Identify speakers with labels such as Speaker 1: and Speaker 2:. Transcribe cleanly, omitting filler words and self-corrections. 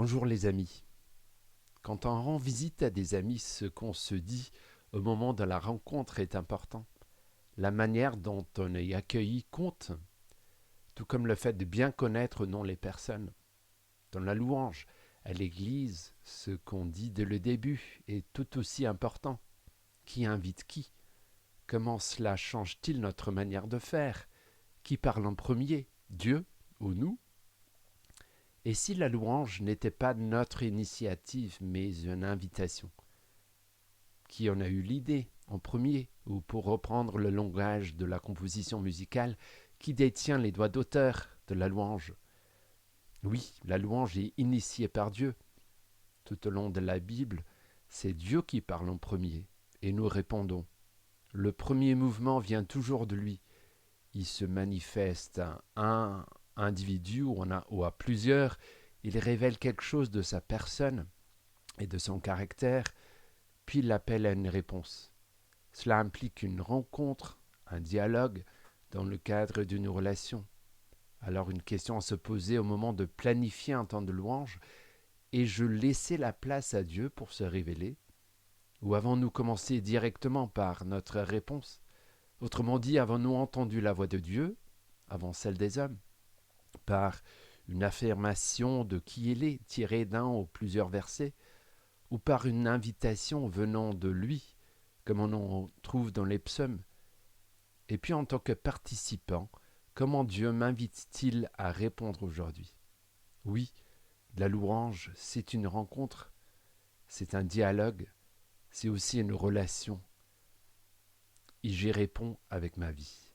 Speaker 1: Bonjour les amis. Quand on rend visite à des amis, ce qu'on se dit au moment de la rencontre est important. La manière dont on est accueilli compte, tout comme le fait de bien connaître non les personnes. Dans la louange, à l'église, ce qu'on dit dès le début est tout aussi important. Qui invite qui? Comment cela change-t-il notre manière de faire? Qui parle en premier? Dieu ou nous? Et si la louange n'était pas notre initiative, mais une invitation? Qui en a eu l'idée en premier, ou pour reprendre le langage de la composition musicale, qui détient les droits d'auteur de la louange? Oui, la louange est initiée par Dieu. Tout au long de la Bible, c'est Dieu qui parle en premier, et nous répondons. Le premier mouvement vient toujours de lui. Il se manifeste à un individu ou à plusieurs. Il révèle quelque chose de sa personne et de son caractère, puis il appelle à une réponse. Cela implique une rencontre, un dialogue dans le cadre d'une relation. Alors une question à se poser au moment de planifier un temps de louange: ai-je laissé la place à Dieu pour se révéler? Ou avons-nous commencé directement par notre réponse? Autrement dit, avons-nous entendu la voix de Dieu avant celle des hommes, par une affirmation de qui il est, tirée d'un ou plusieurs versets, ou par une invitation venant de lui, comme on en trouve dans les psaumes? Et puis en tant que participant, comment Dieu m'invite-t-il à répondre aujourd'hui? Oui, la louange, c'est une rencontre, c'est un dialogue, c'est aussi une relation. Et j'y réponds avec ma vie.